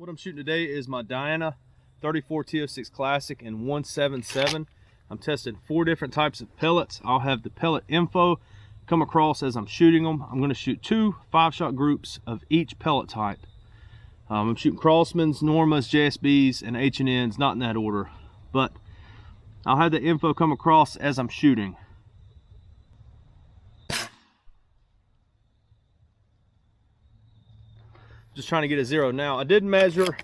What I'm shooting today is my Diana 34 T06 Classic in 177. I'm testing 4 different types of pellets. I'll have the pellet info come across as I'm shooting them. I'm going to shoot 2 5-shot groups of each pellet type. I'm shooting Crosmans, Normas, JSBs, and H&Ns, not in that order, but I'll have the info come across as I'm shooting. Just trying to get a zero. Now I did measure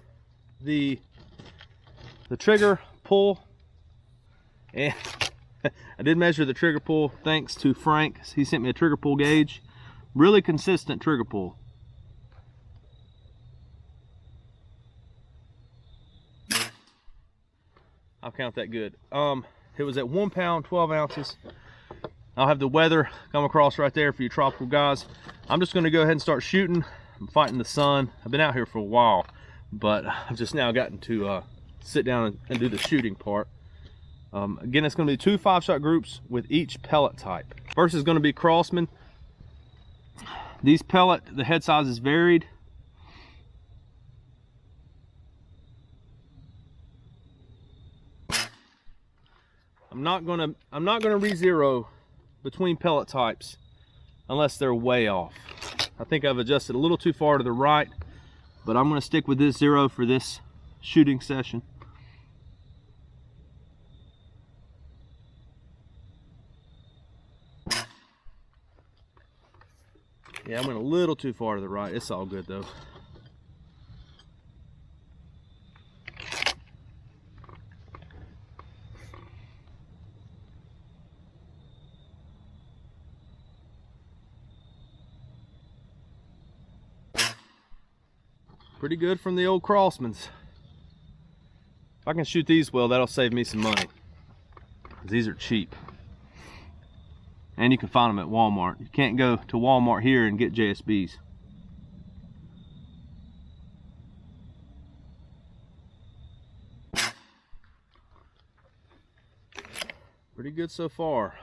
the trigger pull, and I did measure the trigger pull thanks to Frank. He sent me a trigger pull gauge. Really consistent trigger pull. I'll count that good. It was at 1 pound 12 ounces. I'll have the weather come across right there for you tropical guys. I'm just going to go ahead and start shooting. I'm fighting the sun. I've been out here for a while, but I've just now gotten to sit down and do the shooting part. Again, it's going to be 2 5-shot groups with each pellet type. First is going to be Crosman. These pellet, the head size is varied. I'm not gonna re-zero between pellet types unless they're way off. I think I've adjusted a little too far to the right, but I'm going to stick with this zero for this shooting session. Yeah, I went a little too far to the right. It's all good though. Pretty good from the old Crosmans. If I can shoot these well, that'll save me some money, because these are cheap. And you can find them at Walmart. You can't go to Walmart here and get JSBs. Pretty good so far.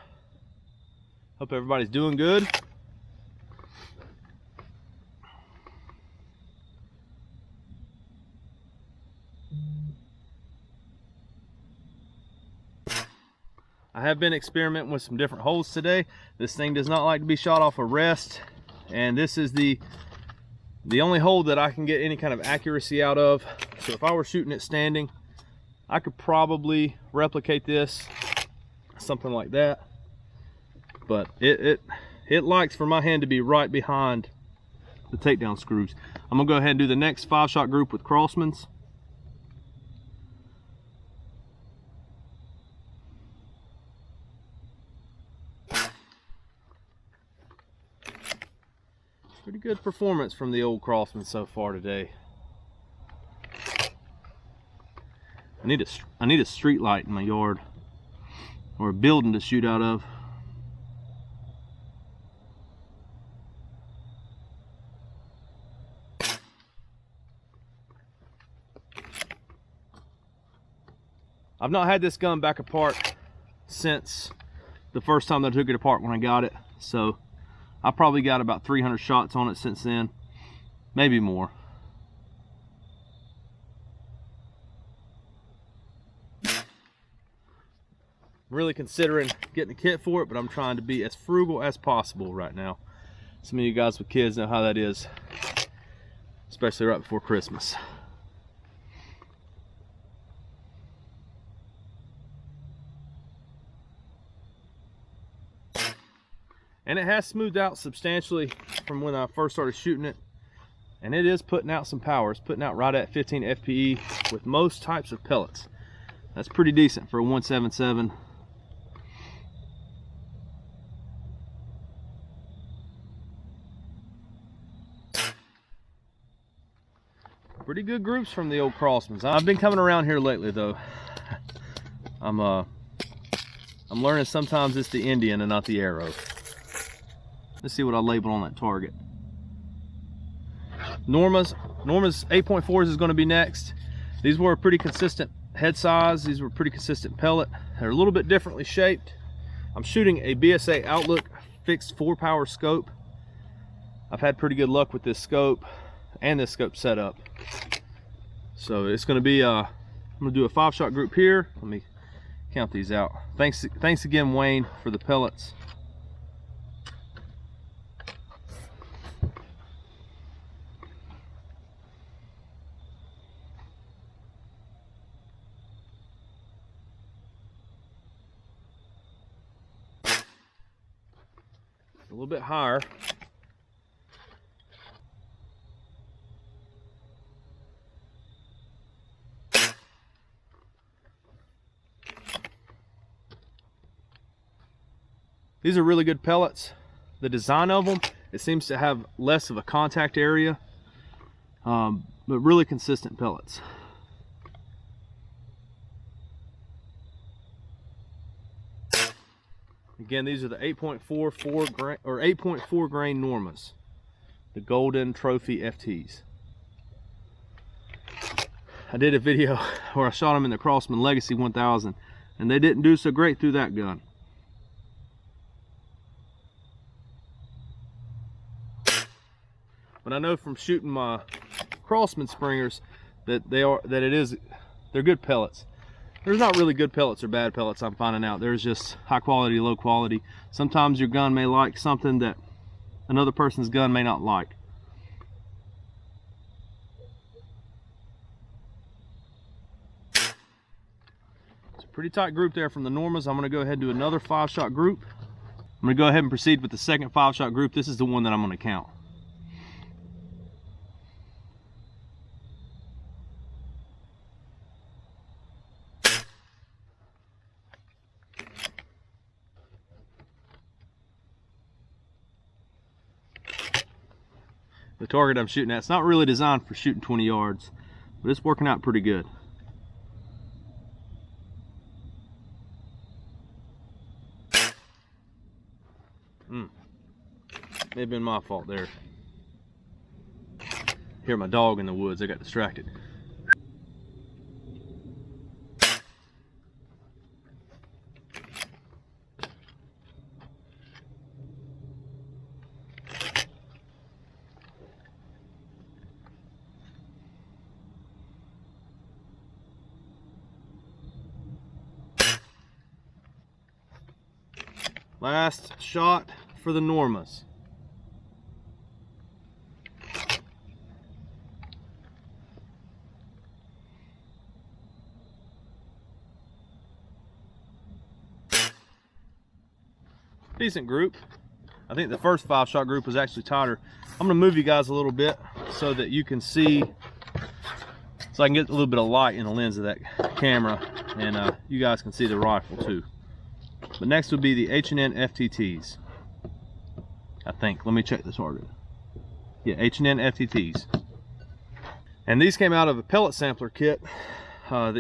Hope everybody's doing good. I have been experimenting with some different holes today. This thing does not like to be shot off a rest, and this is the only hole that I can get any kind of accuracy out of. So if I were shooting it standing, I could probably replicate this, something like that. But it likes for my hand to be right behind the takedown screws. I'm gonna go ahead and do the next 5-shot group with Crosmans. Pretty good performance from the old Crosman so far today. I need a street light in my yard, or a building to shoot out of. I've not had this gun back apart since the first time that I took it apart when I got it, so I probably got about 300 shots on it since then, maybe more. I'm really considering getting a kit for it, but I'm trying to be as frugal as possible right now. Some of you guys with kids know how that is, especially right before Christmas. And it has smoothed out substantially from when I first started shooting it. And it is putting out some power. It's putting out right at 15 FPE with most types of pellets. That's pretty decent for a 177. Pretty good groups from the old Crosmans. I've been coming around here lately though. I'm learning sometimes it's the Indian and not the arrow. Let's see what I label on that target. Norma's 8.4s is going to be next. These were a pretty consistent head size. These were pretty consistent pellet. They're a little bit differently shaped. I'm shooting a BSA Outlook fixed 4-power scope. I've had pretty good luck with this scope and this scope setup. So it's going to be I'm going to do a 5-shot group here. Let me count these out. Thanks again, Wayne, for the pellets. A little bit higher. These are really good pellets. The design of them, it seems to have less of a contact area, but really consistent pellets. Again, these are the 8.4 grain Normas, the Golden Trophy FTs. I did a video where I shot them in the Crosman Legacy 1000, and they didn't do so great through that gun. But I know from shooting my Crosman Springers that they're good pellets. There's not really good pellets or bad pellets, I'm finding out. There's just high quality, low quality. Sometimes your gun may like something that another person's gun may not like. It's a pretty tight group there from the Normas. I'm gonna go ahead and do another 5-shot group. I'm gonna go ahead and proceed with the second 5-shot group. This is the one that I'm gonna count. The target I'm shooting at, it's not really designed for shooting 20 yards, but it's working out pretty good. May have been my fault there. Hear my dog in the woods, I got distracted. Last shot for the Normas. Decent group. I think the first 5-shot group was actually tighter. I'm gonna move you guys a little bit so that you can see, so I can get a little bit of light in the lens of that camera, and you guys can see the rifle too. But next would be the H&N FTTs. I think. Let me check the target. Yeah, H&N FTTs. And these came out of a pellet sampler kit. I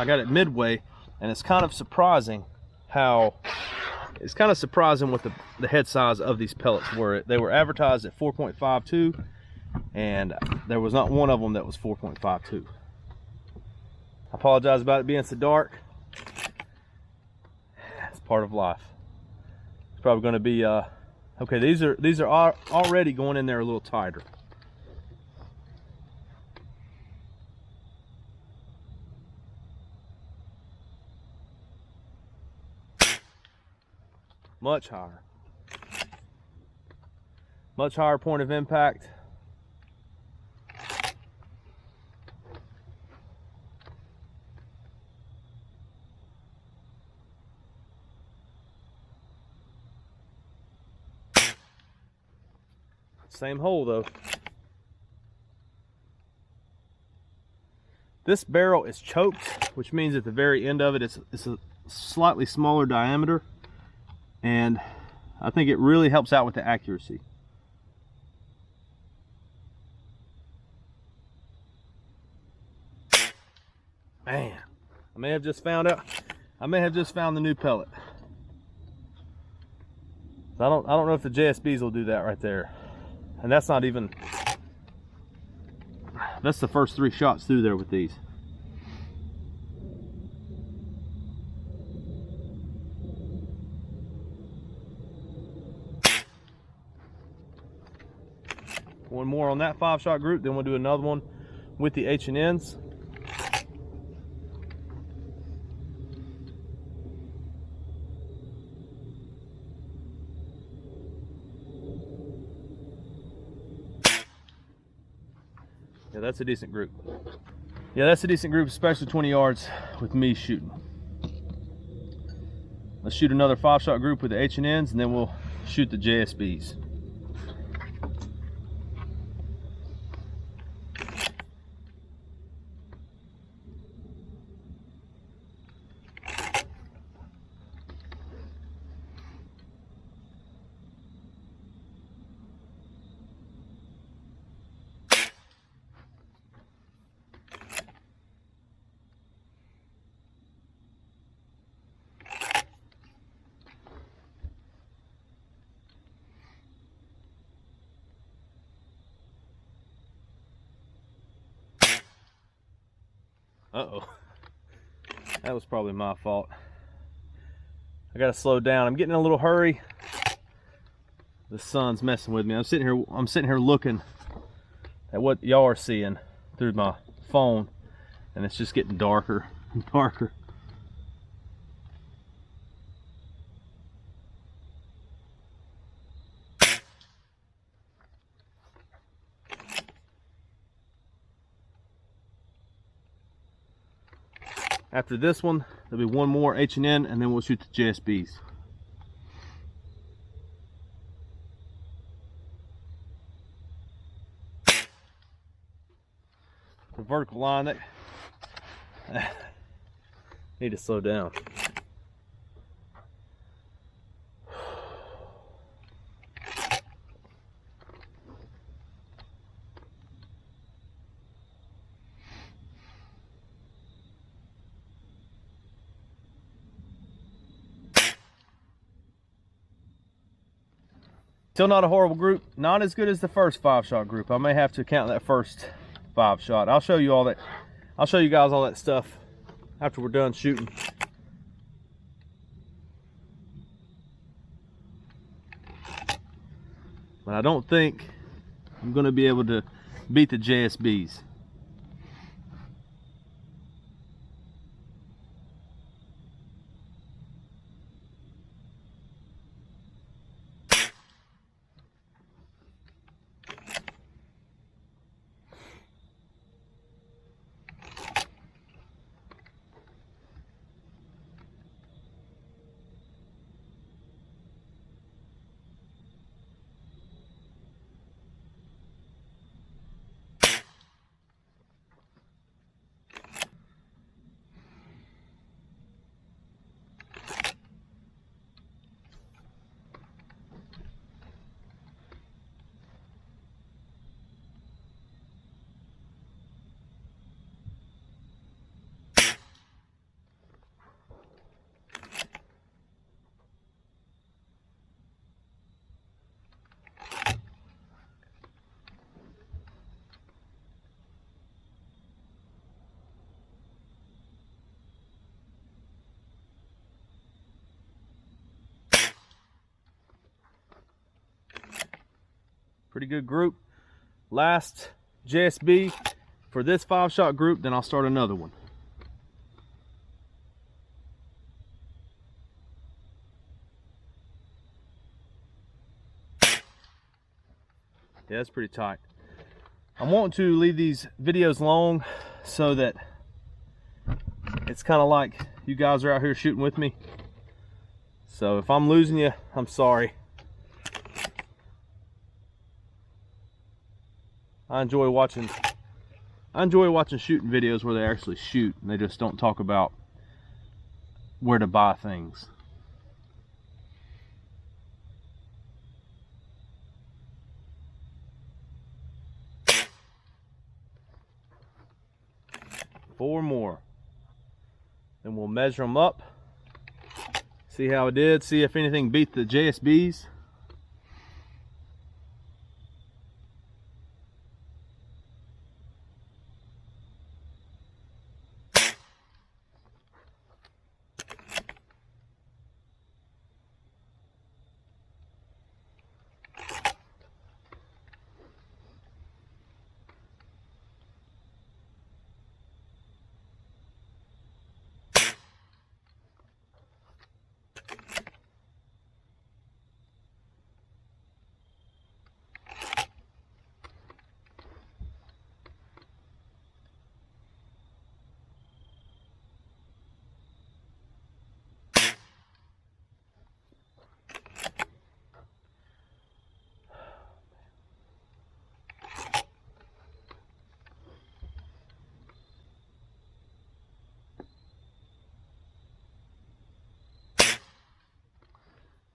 got it Midway, and it's kind of surprising what the head size of these pellets were. They were advertised at 4.52, and there was not one of them that was 4.52. I apologize about it being so dark. Part of life. It's probably going to be okay. These are already going in there a little tighter. Much higher point of impact. Same hole though. This barrel is choked, which means at the very end of it, it's a slightly smaller diameter, and I think it really helps out with the accuracy. Man, I may have just found the new pellet. I don't know if the JSBs will do that right there. And that's not even, that's the first 3 shots through there with these. One more on that 5-shot group, then we'll do another one with the H&Ns. Yeah, that's a decent group. Yeah, that's a decent group, especially 20 yards with me shooting. Let's shoot another 5-shot group with the H&Ns, and then we'll shoot the JSBs. Uh-oh. That was probably my fault. I gotta slow down. I'm getting in a little hurry. The sun's messing with me. I'm sitting here looking at what y'all are seeing through my phone, and it's just getting darker and darker. After this one, there'll be one more H&N, and then we'll shoot the JSBs. The vertical line, that need to slow down. Still not a horrible group, not as good as the first 5-shot group. I may have to count that first 5-shot. I'll show you all that. I'll show you guys all that stuff after we're done shooting. But I don't think I'm going to be able to beat the JSBs. Pretty good group. Last JSB for this 5-shot group, then I'll start another one. Yeah, that's pretty tight. I'm wanting to leave these videos long so that it's kind of like you guys are out here shooting with me. So if I'm losing you, I'm sorry. I enjoy watching shooting videos where they actually shoot and they just don't talk about where to buy things. Four more. Then we'll measure them up. See how it did. See if anything beat the JSBs.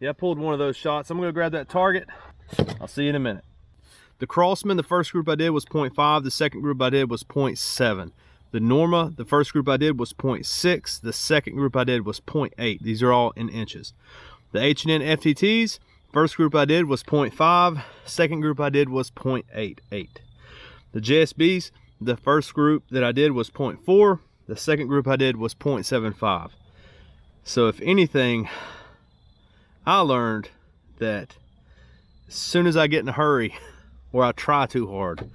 Yeah, I pulled one of those shots. I'm gonna grab that target. I'll see you in a minute. The Crosman, the first group I did was 0.5. The second group I did was 0.7. The Norma, the first group I did was 0.6. The second group I did was 0.8. These are all in inches. The H&N FTTs, first group I did was 0.5. Second group I did was 0.88. The JSBs, the first group that I did was 0.4. The second group I did was 0.75. So if anything, I learned that as soon as I get in a hurry or I try too hard,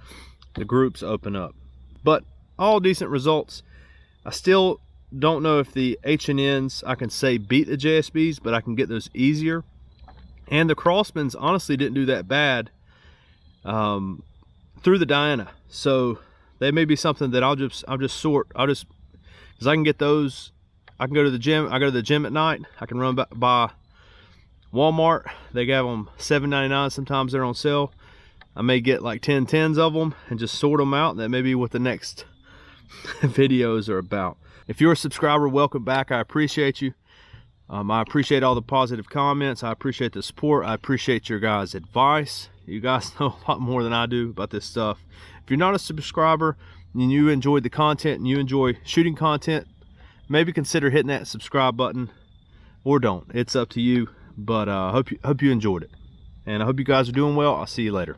the groups open up. But all decent results. I still don't know if the H&Ns I can say beat the JSBs, but I can get those easier. And the Crosmans honestly didn't do that bad through the Diana. So they may be something that I'll just sort. Because I can get those. I can go to the gym. I go to the gym at night. I can run by Walmart. They have them $7.99. Sometimes they're on sale. I may get like 10 tins of them and just sort them out. That may be what the next videos are about. If you're a subscriber, welcome back. I appreciate you. I appreciate all the positive comments. I appreciate the support. I appreciate your guys' advice. You guys know a lot more than I do about this stuff. If you're not a subscriber and you enjoyed the content and you enjoy shooting content, maybe consider hitting that subscribe button, or don't. It's up to you. But hope you enjoyed it, and I hope you guys are doing well. I'll see you later.